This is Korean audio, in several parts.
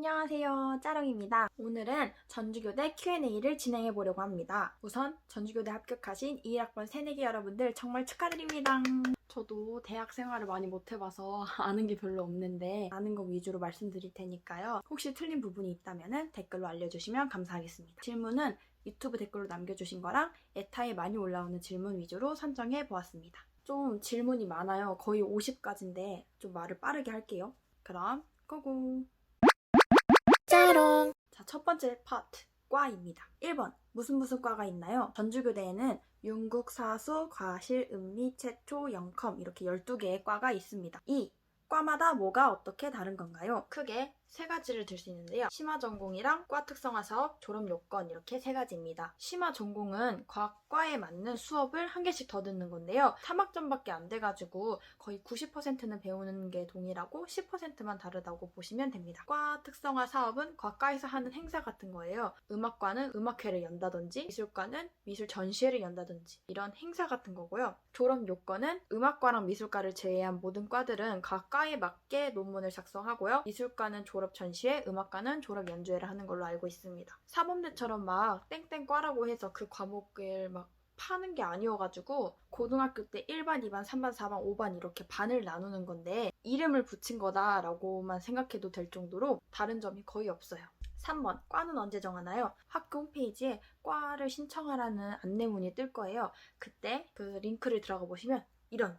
안녕하세요, 짜롱입니다. 오늘은 전주교대 Q&A를 진행해 보려고 합니다. 우선 전주교대 합격하신 21학번 새내기 여러분들 정말 축하드립니다. 저도 대학 생활을 많이 못 해봐서 아는 게 별로 없는데 아는 거 위주로 말씀드릴 테니까요. 혹시 틀린 부분이 있다면 댓글로 알려주시면 감사하겠습니다. 질문은 유튜브 댓글로 남겨주신 거랑 에타에 많이 올라오는 질문 위주로 선정해 보았습니다. 좀 질문이 많아요. 거의 50가지인데 좀 말을 빠르게 할게요. 그럼 고고! 짜롱! 자, 첫 번째 파트, 과입니다. 1번, 무슨 과가 있나요? 전주교대에는 윤국, 사수, 과실, 음리, 채초, 영컴 이렇게 12개의 과가 있습니다. 2. 과마다 뭐가 어떻게 다른 건가요? 크게 세 가지를 들 수 있는데요. 심화 전공이랑 과 특성화 사업, 졸업 요건 이렇게 세 가지입니다. 심화 전공은 과에 맞는 수업을 한 개씩 더 듣는 건데요. 3학점밖에 안 돼가지고 거의 90%는 배우는 게 동일하고 10%만 다르다고 보시면 됩니다. 과 특성화 사업은 과에서 하는 행사 같은 거예요. 음악과는 음악회를 연다든지 미술과는 미술 전시회를 연다든지 이런 행사 같은 거고요. 졸업 요건은 음악과랑 미술과를 제외한 모든 과들은 각 과에 맞게 논문을 작성하고요. 미술과는 졸업 전시회, 음악과는 졸업 연주회를 하는 걸로 알고 있습니다. 사범대처럼 막 땡땡과라고 해서 그 과목을 막 파는 게 아니어가지고 고등학교 때 1반, 2반, 3반, 4반, 5반 이렇게 반을 나누는 건데 이름을 붙인 거다라고만 생각해도 될 정도로 다른 점이 거의 없어요. 3번, 과는 언제 정하나요? 학교 홈페이지에 과를 신청하라는 안내문이 뜰 거예요. 그때 그 링크를 들어가 보시면 이런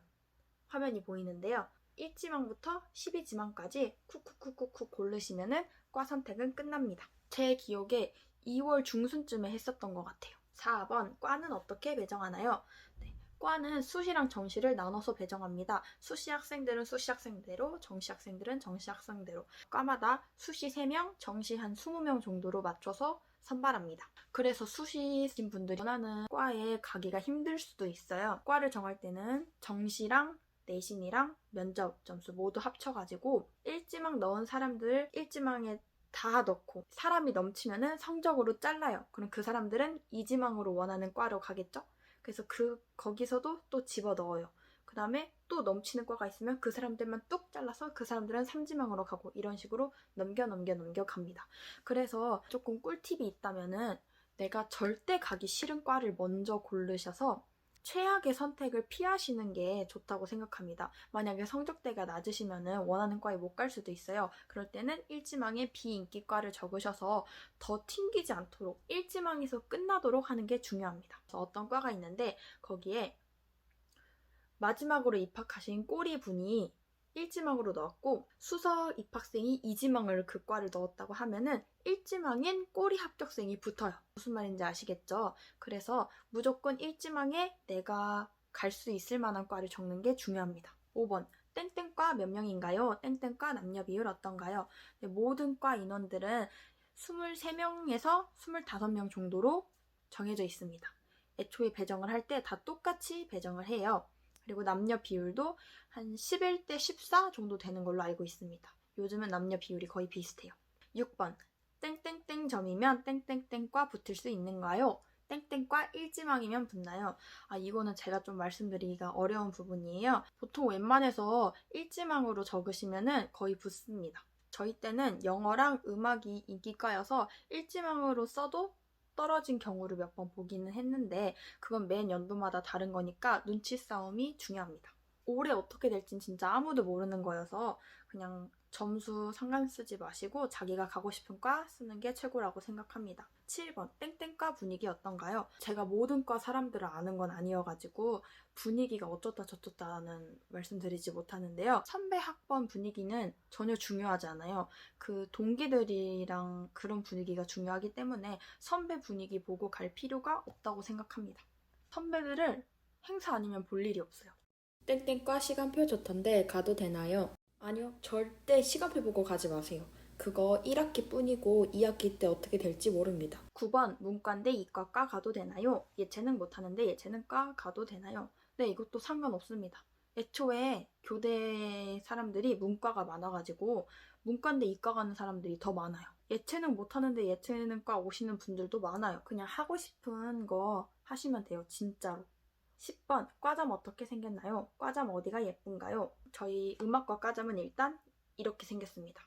화면이 보이는데요. 1지망부터 12지망까지 쿡쿡쿡쿡 고르시면은 과 선택은 끝납니다. 제 기억에 2월 중순쯤에 했었던 것 같아요. 4번, 과는 어떻게 배정하나요? 네, 과는 수시랑 정시를 나눠서 배정합니다. 수시 학생들은 수시 학생대로, 정시 학생들은 정시 학생대로. 과마다 수시 3명, 정시 한 20명 정도로 맞춰서 선발합니다. 그래서 수시신 분들이 원하는 과에 가기가 힘들 수도 있어요. 과를 정할 때는 정시랑 내신이랑 면접 점수 모두 합쳐가지고 1지망 넣은 사람들 1지망에 다 넣고 사람이 넘치면은 성적으로 잘라요. 그럼 그 사람들은 2지망으로 원하는 과로 가겠죠? 그래서 거기서도 또 집어 넣어요. 그 다음에 또 넘치는 과가 있으면 그 사람들만 뚝 잘라서 그 사람들은 3지망으로 가고 이런 식으로 넘겨 갑니다. 그래서 조금 꿀팁이 있다면은 내가 절대 가기 싫은 과를 먼저 고르셔서 최악의 선택을 피하시는 게 좋다고 생각합니다. 만약에 성적대가 낮으시면 원하는 과에 못 갈 수도 있어요. 그럴 때는 1지망에 비인기과를 적으셔서 더 튕기지 않도록 1지망에서 끝나도록 하는 게 중요합니다. 그래서 어떤 과가 있는데 거기에 마지막으로 입학하신 꼬리분이 1지망으로 넣었고 수석 입학생이 2지망을 그 과를 넣었다고 하면은 1지망엔 꼬리 합격생이 붙어요. 무슨 말인지 아시겠죠? 그래서 무조건 1지망에 내가 갈 수 있을 만한 과를 적는 게 중요합니다. 5번, 땡땡과 몇 명인가요? 땡땡과 남녀 비율 어떤가요? 모든 과 인원들은 23명에서 25명 정도로 정해져 있습니다. 애초에 배정을 할 때 다 똑같이 배정을 해요. 그리고 남녀 비율도 한 11대 14 정도 되는 걸로 알고 있습니다. 요즘은 남녀 비율이 거의 비슷해요. 6번, 땡땡땡 점이면 땡땡땡과 붙을 수 있는가요? 땡땡과 1지망이면 붙나요? 이거는 제가 좀 말씀드리기가 어려운 부분이에요. 보통 웬만해서 1지망으로 적으시면은 거의 붙습니다. 저희 때는 영어랑 음악이 인기과여서 1지망으로 써도 떨어진 경우를 몇 번 보기는 했는데 그건 매 연도마다 다른 거니까 눈치 싸움이 중요합니다. 올해 어떻게 될진 진짜 아무도 모르는 거여서 그냥 점수 상관 쓰지 마시고 자기가 가고 싶은 과 쓰는 게 최고라고 생각합니다. 7번, 땡땡과 분위기 어떤가요? 제가 모든 과 사람들을 아는 건 아니어가지고 분위기가 어쩌다 저쩌다는 말씀드리지 못하는데요. 선배 학번 분위기는 전혀 중요하지 않아요. 그 동기들이랑 그런 분위기가 중요하기 때문에 선배 분위기 보고 갈 필요가 없다고 생각합니다. 선배들을 행사 아니면 볼 일이 없어요. 땡땡과 시간표 좋던데 가도 되나요? 아니요, 절대 시간표 보고 가지 마세요. 그거 1학기 뿐이고 2학기 때 어떻게 될지 모릅니다. 9번, 문과인데 이과과 가도 되나요? 예체능 못하는데 예체능과 가도 되나요? 네, 이것도 상관없습니다. 애초에 교대 사람들이 문과가 많아가지고 문과인데 이과 가는 사람들이 더 많아요. 예체능 못하는데 예체능과 오시는 분들도 많아요. 그냥 하고 싶은 거 하시면 돼요, 진짜로. 10번, 과잠 어떻게 생겼나요? 과잠 어디가 예쁜가요? 저희 음악과 과잠은 일단 이렇게 생겼습니다.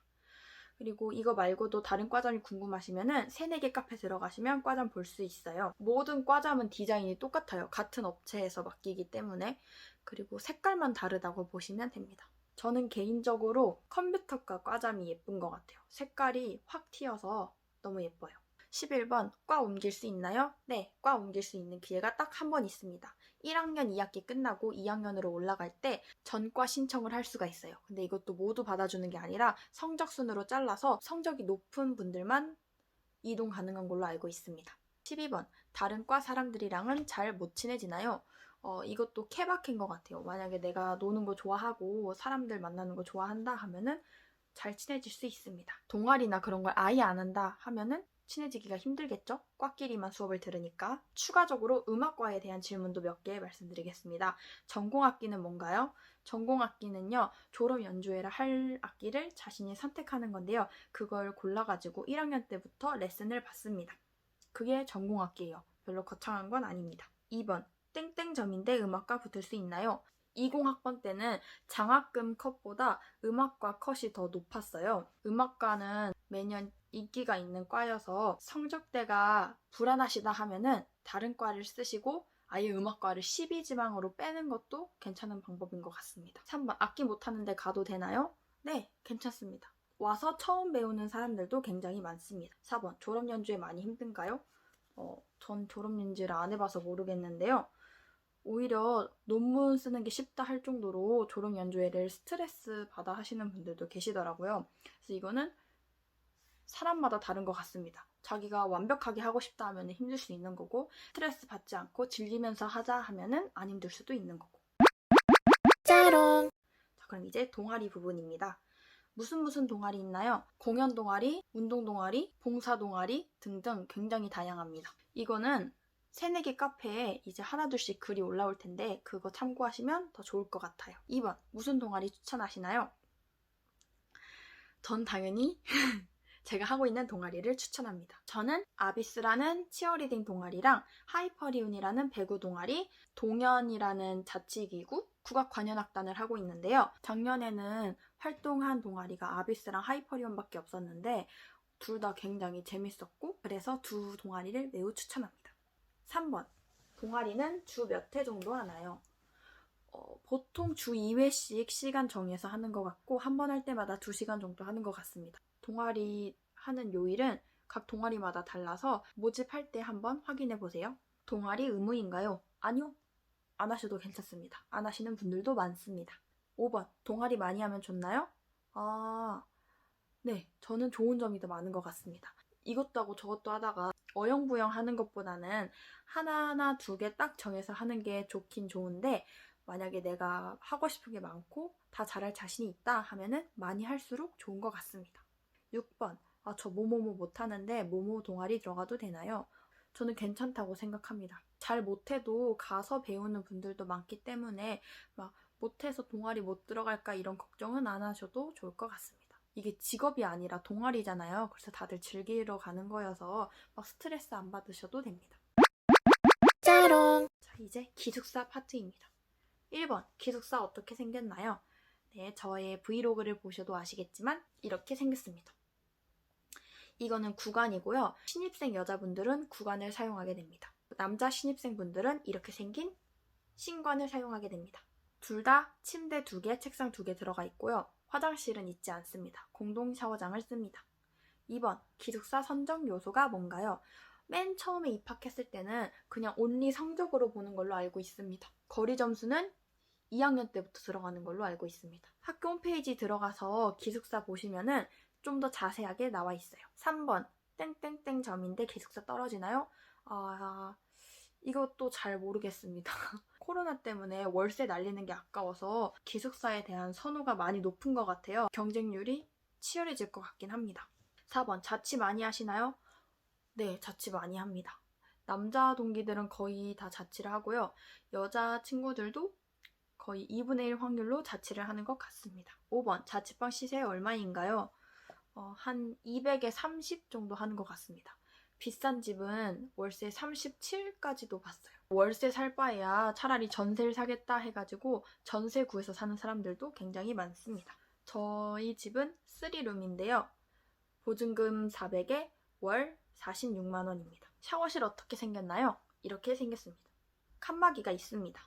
그리고 이거 말고도 다른 과잠이 궁금하시면은 3-4개 카페 들어가시면 과잠 볼 수 있어요. 모든 과잠은 디자인이 똑같아요. 같은 업체에서 맡기기 때문에. 그리고 색깔만 다르다고 보시면 됩니다. 저는 개인적으로 컴퓨터과 과잠이 예쁜 것 같아요. 색깔이 확 튀어서 너무 예뻐요. 11번, 과 옮길 수 있나요? 네, 과 옮길 수 있는 기회가 딱 한 번 있습니다. 1학년 2학기 끝나고 2학년으로 올라갈 때 전과 신청을 할 수가 있어요. 근데 이것도 모두 받아주는 게 아니라 성적 순으로 잘라서 성적이 높은 분들만 이동 가능한 걸로 알고 있습니다. 12번, 다른 과 사람들이랑은 잘 못 친해지나요? 이것도 케바케인 것 같아요. 만약에 내가 노는 거 좋아하고 사람들 만나는 거 좋아한다 하면은 잘 친해질 수 있습니다. 동아리나 그런 걸 아예 안 한다 하면은 친해지기가 힘들겠죠? 과끼리만 수업을 들으니까. 추가적으로 음악과에 대한 질문도 몇 개 말씀드리겠습니다. 전공악기는 뭔가요? 전공악기는요, 졸업 연주회를 할 악기를 자신이 선택하는 건데요. 그걸 골라가지고 1학년 때부터 레슨을 받습니다. 그게 전공악기예요. 별로 거창한 건 아닙니다. 2번, 땡땡점인데 음악과 붙을 수 있나요? 20학번 때는 장학금 컷보다 음악과 컷이 더 높았어요. 음악과는 매년 인기가 있는 과여서 성적대가 불안하시다 하면은 다른 과를 쓰시고 아예 음악과를 12지망으로 빼는 것도 괜찮은 방법인 것 같습니다. 3번, 악기 못하는데 가도 되나요? 네, 괜찮습니다. 와서 처음 배우는 사람들도 굉장히 많습니다. 4번, 졸업연주회 많이 힘든가요? 전 졸업연주를 안 해봐서 모르겠는데요. 오히려 논문 쓰는 게 쉽다 할 정도로 졸업연주회를 스트레스 받아 하시는 분들도 계시더라고요. 그래서 이거는 사람마다 다른 것 같습니다. 자기가 완벽하게 하고 싶다 하면 힘들 수 있는 거고, 스트레스 받지 않고 즐기면서 하자 하면은 안 힘들 수도 있는 거고. 짜롱! 자, 그럼 이제 동아리 부분입니다. 무슨 동아리 있나요? 공연 동아리, 운동 동아리, 봉사 동아리 등등 굉장히 다양합니다. 이거는 3-4개 카페에 이제 하나둘씩 글이 올라올 텐데 그거 참고하시면 더 좋을 것 같아요. 2번, 무슨 동아리 추천하시나요? 전 당연히 제가 하고 있는 동아리를 추천합니다. 저는 아비스라는 치어리딩 동아리랑 하이퍼리온이라는 배구 동아리, 동연이라는 자치기구, 국악관현악단을 하고 있는데요. 작년에는 활동한 동아리가 아비스랑 하이퍼리온밖에 없었는데 둘 다 굉장히 재밌었고 그래서 두 동아리를 매우 추천합니다. 3번, 동아리는 주 몇 회 정도 하나요? 보통 주 2회씩 시간 정해서 하는 것 같고 한 번 할 때마다 2시간 정도 하는 것 같습니다. 동아리 하는 요일은 각 동아리마다 달라서 모집할 때 한번 확인해 보세요. 동아리 의무인가요? 아니요. 안 하셔도 괜찮습니다. 안 하시는 분들도 많습니다. 5번, 동아리 많이 하면 좋나요? 네, 저는 좋은 점이 더 많은 것 같습니다. 이것도 하고 저것도 하다가 어영부영 하는 것보다는 하나하나 2개 딱 정해서 하는 게 좋긴 좋은데 만약에 내가 하고 싶은 게 많고 다 잘할 자신이 있다 하면은 많이 할수록 좋은 것 같습니다. 6번, 저 뭐뭐뭐 못하는데 뭐뭐 동아리 들어가도 되나요? 저는 괜찮다고 생각합니다. 잘 못해도 가서 배우는 분들도 많기 때문에 막 못해서 동아리 못 들어갈까 이런 걱정은 안 하셔도 좋을 것 같습니다. 이게 직업이 아니라 동아리잖아요. 그래서 다들 즐기러 가는 거여서 막 스트레스 안 받으셔도 됩니다. 짜롱! 자, 이제 기숙사 파트입니다. 1번, 기숙사 어떻게 생겼나요? 네, 저의 브이로그를 보셔도 아시겠지만 이렇게 생겼습니다. 이거는 구간이고요. 신입생 여자분들은 구간을 사용하게 됩니다. 남자 신입생분들은 이렇게 생긴 신관을 사용하게 됩니다. 둘 다 침대 2개, 책상 2개 들어가 있고요. 화장실은 있지 않습니다. 공동 샤워장을 씁니다. 2번, 기숙사 선정 요소가 뭔가요? 맨 처음에 입학했을 때는 그냥 온리 성적으로 보는 걸로 알고 있습니다. 거리 점수는 2학년 때부터 들어가는 걸로 알고 있습니다. 학교 홈페이지 들어가서 기숙사 보시면은 좀 더 자세하게 나와 있어요. 3번, 땡땡땡 점인데 기숙사 떨어지나요? 이것도 잘 모르겠습니다. 코로나 때문에 월세 날리는 게 아까워서 기숙사에 대한 선호가 많이 높은 것 같아요. 경쟁률이 치열해질 것 같긴 합니다. 4번, 자취 많이 하시나요? 네, 자취 많이 합니다. 남자 동기들은 거의 다 자취를 하고요. 여자 친구들도 거의 2분의 1 확률로 자취를 하는 것 같습니다. 5번, 자취방 시세 얼마인가요? 한 200에 30 정도 하는 것 같습니다. 비싼 집은 월세 37까지도 봤어요. 월세 살 바에야 차라리 전세를 사겠다 해가지고 전세 구해서 사는 사람들도 굉장히 많습니다. 저희 집은 3룸인데요. 보증금 400에 월 46만 원입니다. 샤워실 어떻게 생겼나요? 이렇게 생겼습니다. 칸막이가 있습니다.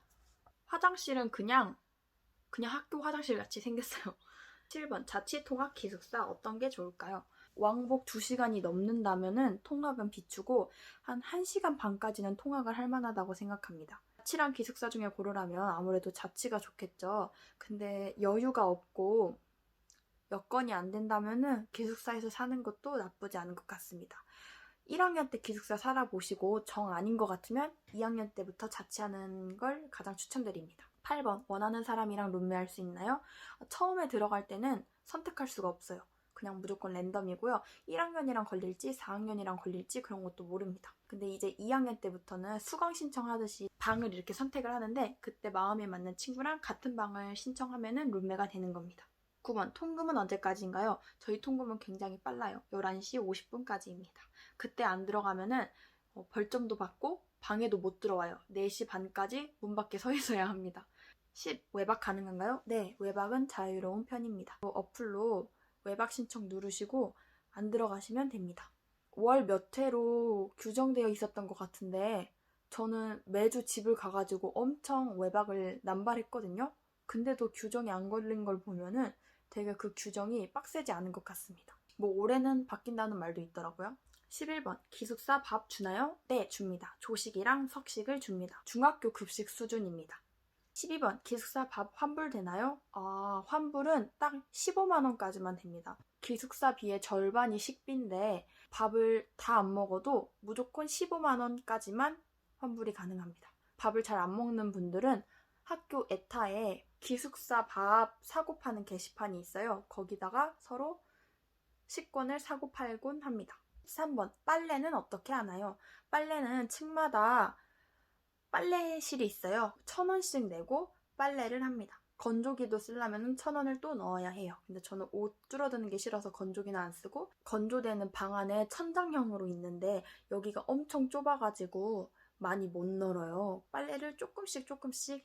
화장실은 그냥 학교 화장실 같이 생겼어요. 7번 자취통합 기숙사 어떤 게 좋을까요? 왕복 2시간이 넘는다면은 통학은 비추고 한 1시간 반까지는 통학을 할 만하다고 생각합니다. 자취랑 기숙사 중에 고르라면 아무래도 자취가 좋겠죠. 근데 여유가 없고 여건이 안 된다면은 기숙사에서 사는 것도 나쁘지 않은 것 같습니다. 1학년 때 기숙사 살아보시고 정 아닌 것 같으면 2학년 때부터 자취하는 걸 가장 추천드립니다. 8번 원하는 사람이랑 룸메할 수 있나요? 처음에 들어갈 때는 선택할 수가 없어요. 그냥 무조건 랜덤이고요. 1학년이랑 걸릴지 4학년이랑 걸릴지 그런 것도 모릅니다. 근데 이제 2학년 때부터는 수강 신청하듯이 방을 이렇게 선택을 하는데 그때 마음에 맞는 친구랑 같은 방을 신청하면 룸메가 되는 겁니다. 9번 통금은 언제까지인가요? 저희 통금은 굉장히 빨라요. 11시 50분까지입니다. 그때 안 들어가면은 벌점도 받고 방에도 못 들어와요. 4시 반까지 문 밖에 서 있어야 합니다. 10. 외박 가능한가요? 네, 외박은 자유로운 편입니다. 어플로 외박 신청 누르시고 안 들어가시면 됩니다. 월 몇 회로 규정되어 있었던 것 같은데 저는 매주 집을 가가지고 엄청 외박을 남발했거든요. 근데도 규정이 안 걸린 걸 보면은 되게 그 규정이 빡세지 않은 것 같습니다. 뭐 올해는 바뀐다는 말도 있더라고요. 11번 기숙사 밥 주나요? 네, 줍니다. 조식이랑 석식을 줍니다. 중학교 급식 수준입니다. 12번 기숙사 밥 환불되나요? 환불은 딱 15만 원까지만 됩니다. 기숙사비의 절반이 식비인데 밥을 다 안 먹어도 무조건 15만 원까지만 환불이 가능합니다. 밥을 잘 안 먹는 분들은 학교 에타에 기숙사 밥 사고 파는 게시판이 있어요. 거기다가 서로 식권을 사고 팔곤 합니다. 13번 빨래는 어떻게 하나요? 빨래는 층마다 빨래실이 있어요. 1,000원씩 내고 빨래를 합니다. 건조기도 쓰려면 1,000원을 또 넣어야 해요. 근데 저는 옷 줄어드는 게 싫어서 건조기는 안 쓰고 건조대는 방 안에 천장형으로 있는데 여기가 엄청 좁아가지고 많이 못 널어요. 빨래를 조금씩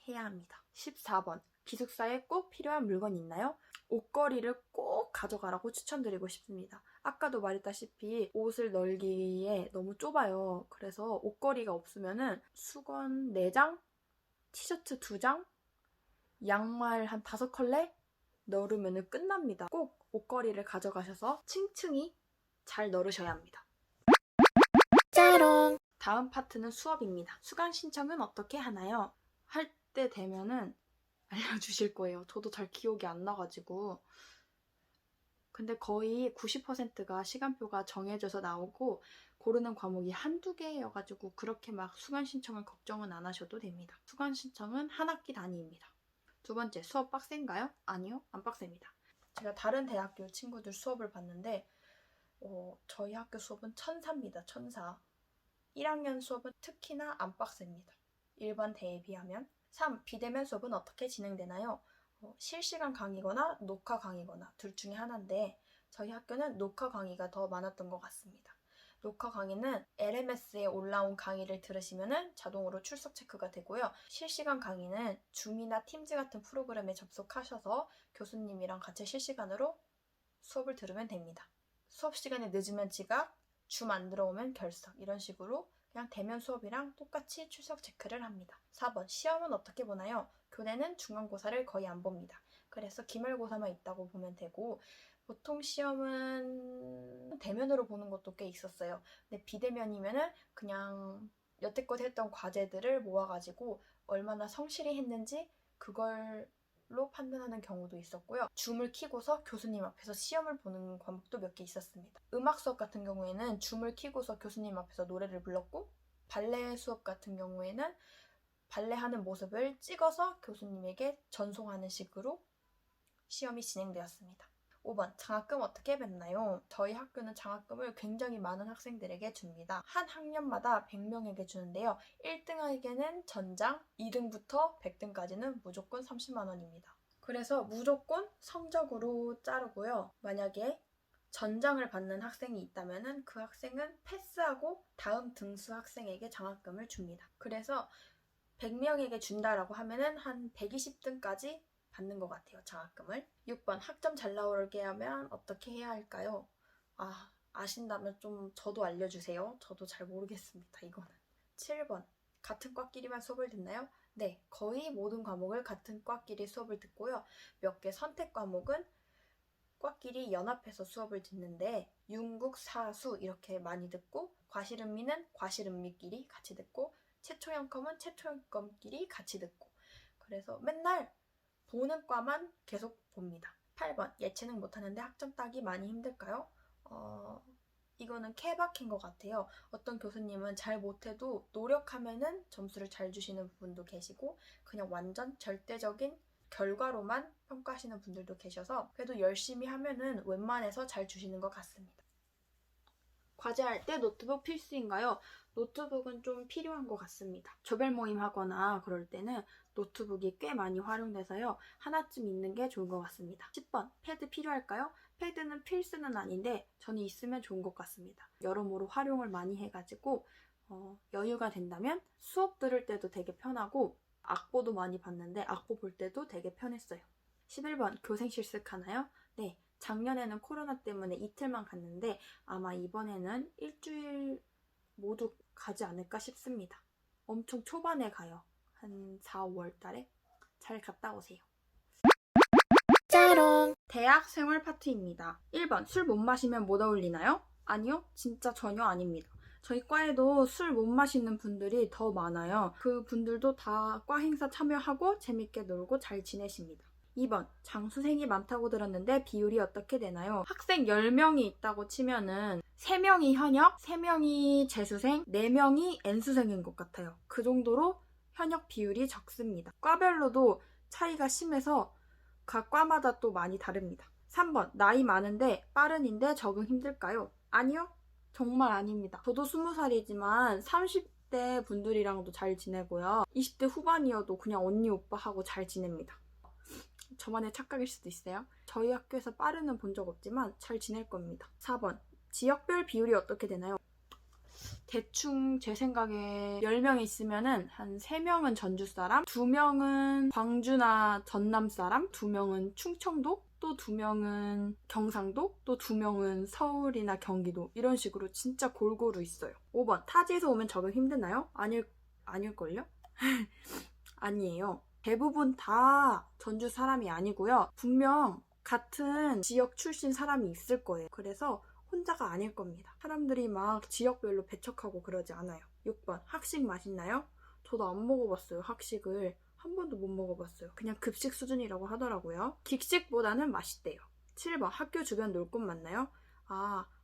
해야 합니다. 14번 기숙사에 꼭 필요한 물건 있나요? 옷걸이를 꼭 가져가라고 추천드리고 싶습니다. 아까도 말했다시피 옷을 널기에 너무 좁아요. 그래서 옷걸이가 없으면은 수건 4장, 티셔츠 2장, 양말 한 5컬레 널으면 끝납니다. 꼭 옷걸이를 가져가셔서 층층이 잘 널으셔야 합니다. 짜롱! 다음 파트는 수업입니다. 수강 신청은 어떻게 하나요? 할 때 되면은 알려주실 거예요. 저도 잘 기억이 안 나가지고. 근데 거의 90%가 시간표가 정해져서 나오고 고르는 과목이 한두 개여가지고 그렇게 막 수강 신청을 걱정은 안 하셔도 됩니다. 수강 신청은 한 학기 단위입니다. 두 번째, 수업 빡센가요? 아니요, 안 빡셉니다. 제가 다른 대학교 친구들 수업을 봤는데 저희 학교 수업은 천사입니다. 천사. 1학년 수업은 특히나 안 빡셉니다. 일반 대에 비하면. 3. 비대면 수업은 어떻게 진행되나요? 실시간 강의거나 녹화 강의거나 둘 중에 하나인데 저희 학교는 녹화 강의가 더 많았던 것 같습니다. 녹화 강의는 LMS에 올라온 강의를 들으시면 자동으로 출석 체크가 되고요. 실시간 강의는 줌이나 팀즈 같은 프로그램에 접속하셔서 교수님이랑 같이 실시간으로 수업을 들으면 됩니다. 수업 시간에 늦으면 지각, 줌 안 들어오면 결석 이런 식으로 그냥 대면 수업이랑 똑같이 출석 체크를 합니다. 4번 시험은 어떻게 보나요? 교내는 중간고사를 거의 안 봅니다. 그래서 기말고사만 있다고 보면 되고 보통 시험은 대면으로 보는 것도 꽤 있었어요. 근데 비대면이면은 그냥 여태껏 했던 과제들을 모아가지고 얼마나 성실히 했는지 그걸로 판단하는 경우도 있었고요. 줌을 켜고서 교수님 앞에서 시험을 보는 과목도 몇 개 있었습니다. 음악 수업 같은 경우에는 줌을 켜고서 교수님 앞에서 노래를 불렀고 발레 수업 같은 경우에는 발레하는 모습을 찍어서 교수님에게 전송하는 식으로 시험이 진행되었습니다. 5번 장학금 어떻게 받나요? 저희 학교는 장학금을 굉장히 많은 학생들에게 줍니다. 한 학년마다 100명에게 주는데요. 1등에게는 전장, 2등부터 100등까지는 무조건 30만 원입니다. 그래서 무조건 성적으로 자르고요. 만약에 전장을 받는 학생이 있다면 그 학생은 패스하고 다음 등수 학생에게 장학금을 줍니다. 그래서 100명에게 준다라고 하면은 한 120등까지 받는 것 같아요, 장학금을. 6번 학점 잘 나오게 하면 어떻게 해야 할까요? 아신다면 좀 저도 알려주세요. 저도 잘 모르겠습니다, 이거는. 7번. 같은 과끼리만 수업을 듣나요? 네, 거의 모든 과목을 같은 과끼리 수업을 듣고요. 몇 개 선택 과목은 과끼리 연합해서 수업을 듣는데 융국, 사수 이렇게 많이 듣고 과실음미는 과실음미끼리 같이 듣고 최초연컴은 최초연컴끼리 같이 듣고 그래서 맨날 보는 과만 계속 봅니다. 8번. 예체능 못하는데 학점 따기 많이 힘들까요? 이거는 케바케인 것 같아요. 어떤 교수님은 잘 못해도 노력하면은 점수를 잘 주시는 분도 계시고 그냥 완전 절대적인 결과로만 평가하시는 분들도 계셔서 그래도 열심히 하면은 웬만해서 잘 주시는 것 같습니다. 과제할 때 노트북 필수인가요? 노트북은 좀 필요한 것 같습니다. 조별 모임 하거나 그럴 때는 노트북이 꽤 많이 활용돼서요. 하나쯤 있는 게 좋은 것 같습니다. 10번. 패드 필요할까요? 패드는 필수는 아닌데 저는 있으면 좋은 것 같습니다. 여러모로 활용을 많이 해가지고 여유가 된다면 수업 들을 때도 되게 편하고 악보도 많이 봤는데 악보 볼 때도 되게 편했어요. 11번. 교생 실습하나요? 네. 작년에는 코로나 때문에 이틀만 갔는데 아마 이번에는 일주일 모두 가지 않을까 싶습니다. 엄청 초반에 가요. 한 4, 5월 달에. 잘 갔다 오세요. 짜롱! 대학 생활 파트입니다. 1번. 술 못 마시면 못 어울리나요? 아니요. 진짜 전혀 아닙니다. 저희 과에도 술 못 마시는 분들이 더 많아요. 그 분들도 다 과 행사 참여하고 재밌게 놀고 잘 지내십니다. 2번. 장수생이 많다고 들었는데 비율이 어떻게 되나요? 학생 10명이 있다고 치면은 3명이 현역, 3명이 재수생, 4명이 N수생인 것 같아요. 그 정도로 현역 비율이 적습니다. 과별로도 차이가 심해서 각 과마다 또 많이 다릅니다. 3번. 나이 많은데 빠른인데 적응 힘들까요? 아니요. 정말 아닙니다. 저도 20살이지만 30대 분들이랑도 잘 지내고요. 20대 후반이어도 그냥 언니 오빠하고 잘 지냅니다. 저만의 착각일 수도 있어요. 저희 학교에서 빠르는 본 적 없지만 잘 지낼 겁니다. 4번. 지역별 비율이 어떻게 되나요? 대충 제 생각에 10명 있으면은 한 3명은 전주 사람, 2명은 광주나 전남 사람, 2명은 충청도, 또 2명은 경상도, 또 2명은 서울이나 경기도 이런 식으로 진짜 골고루 있어요. 5번. 타지에서 오면 적응 힘드나요? 아닐걸요? 아니에요. 대부분 다 전주 사람이 아니고요. 분명 같은 지역 출신 사람이 있을 거예요. 그래서 혼자가 아닐 겁니다. 사람들이 막 지역별로 배척하고 그러지 않아요. 6번. 학식 맛있나요? 저도 안 먹어봤어요. 학식을. 한 번도 못 먹어봤어요. 그냥 급식 수준이라고 하더라고요. 객식보다는 맛있대요. 7번. 학교 주변 놀 곳 맞나요?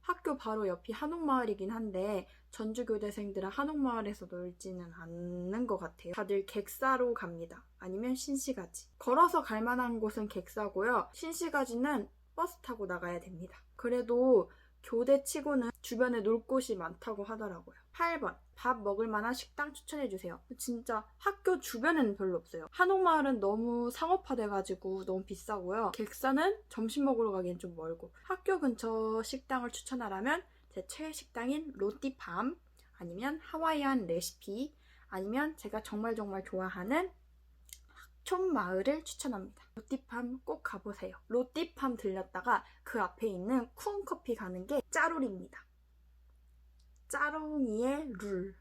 학교 바로 옆이 한옥마을이긴 한데 전주교대생들은 한옥마을에서 놀지는 않는 것 같아요. 다들 객사로 갑니다. 아니면 신시가지. 걸어서 갈 만한 곳은 객사고요. 신시가지는 버스 타고 나가야 됩니다. 그래도 교대 치고는 주변에 놀 곳이 많다고 하더라고요. 8번. 밥 먹을 만한 식당 추천해주세요. 진짜 학교 주변에는 별로 없어요. 한옥마을은 너무 상업화돼가지고 너무 비싸고요. 객사는 점심 먹으러 가기엔 좀 멀고. 학교 근처 식당을 추천하라면 제 최애 식당인 로띠팜 아니면 하와이안 레시피 아니면 제가 정말 좋아하는 학촌마을을 추천합니다. 로띠팜 꼭 가보세요. 로띠팜 들렸다가 그 앞에 있는 쿵커피 가는 게 짜롤입니다. 짜롱이의 룰.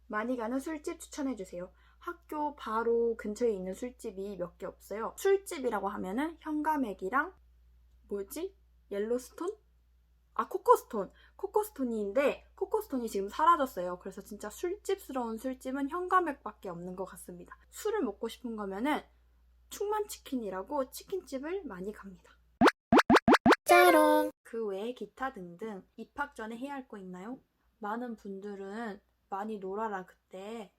많이 가는 술집 추천해주세요. 학교 바로 근처에 있는 술집이 몇 개 없어요. 술집이라고 하면은 현가맥이랑 옐로스톤? 코코스톤. 코코스톤인데 코코스톤이 지금 사라졌어요. 그래서 진짜 술집스러운 술집은 현가맥밖에 없는 것 같습니다. 술을 먹고 싶은 거면은 충만치킨이라고 치킨집을 많이 갑니다. 짜롱! 그 외에 기타 등등 입학 전에 해야 할 거 있나요? 많은 분들은 많이 놀아라 그때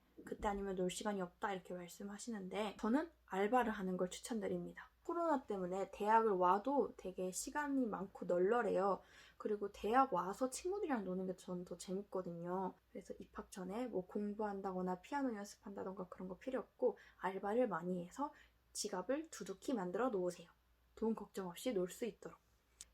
아니면 놀 시간이 없다 이렇게 말씀하시는데 저는 알바를 하는 걸 추천드립니다. 코로나 때문에 대학을 와도 되게 시간이 많고 널널해요. 그리고 대학 와서 친구들이랑 노는 게 저는 더 재밌거든요. 그래서 입학 전에 뭐 공부한다거나 피아노 연습한다던가 그런 거 필요 없고 알바를 많이 해서 지갑을 두둑히 만들어 놓으세요. 돈 걱정 없이 놀 수 있도록.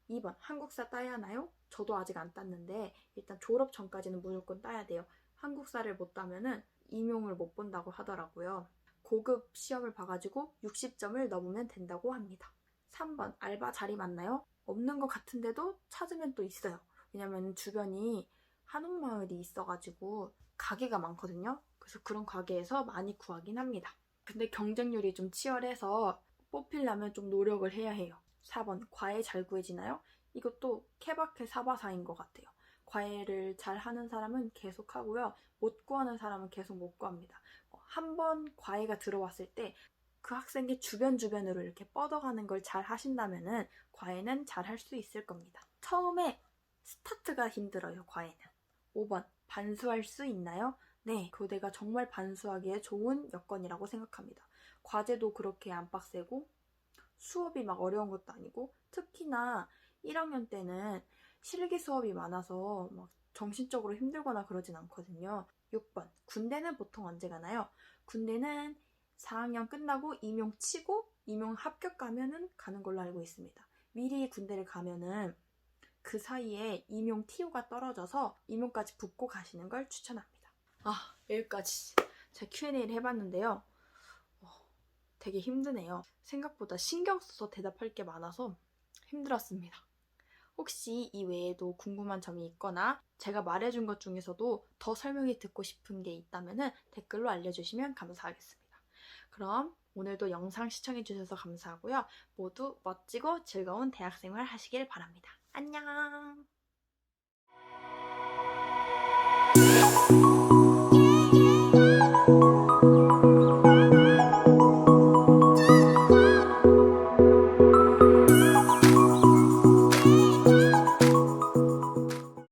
2번. 한국사 따야 하나요? 저도 아직 안 땄는데 일단 졸업 전까지는 무조건 따야 돼요. 한국사를 못 따면은 임용을 못 본다고 하더라고요. 고급 시험을 봐가지고 60점을 넘으면 된다고 합니다. 3번. 알바 자리 맞나요? 없는 것 같은데도 찾으면 또 있어요. 왜냐면 주변이 한옥마을이 있어가지고 가게가 많거든요. 그래서 그런 가게에서 많이 구하긴 합니다. 근데 경쟁률이 좀 치열해서 뽑히려면 좀 노력을 해야 해요. 4번, 과외 잘 구해지나요? 이것도 케바케 사바사인 것 같아요. 과외를 잘 하는 사람은 계속 하고요. 못 구하는 사람은 계속 못 구합니다. 한 번 과외가 들어왔을 때 그 학생의 주변으로 이렇게 뻗어가는 걸 잘 하신다면은 과외는 잘 할 수 있을 겁니다. 처음에 스타트가 힘들어요, 과외는. 5번, 반수할 수 있나요? 네, 교대가 정말 반수하기에 좋은 여건이라고 생각합니다. 과제도 그렇게 안 빡세고 수업이 막 어려운 것도 아니고 특히나 1학년 때는 실기 수업이 많아서 막 정신적으로 힘들거나 그러진 않거든요. 6번, 군대는 보통 언제 가나요? 군대는 4학년 끝나고 임용 치고 임용 합격 가면은 가는 걸로 알고 있습니다. 미리 군대를 가면은 그 사이에 임용 TO가 떨어져서 임용까지 붙고 가시는 걸 추천합니다. 여기까지 제가 Q&A를 해봤는데요. 되게 힘드네요. 생각보다 신경 써서 대답할 게 많아서 힘들었습니다. 혹시 이 외에도 궁금한 점이 있거나 제가 말해준 것 중에서도 더 설명이 듣고 싶은 게 있다면 댓글로 알려주시면 감사하겠습니다. 그럼 오늘도 영상 시청해주셔서 감사하고요. 모두 멋지고 즐거운 대학생활 하시길 바랍니다. 안녕!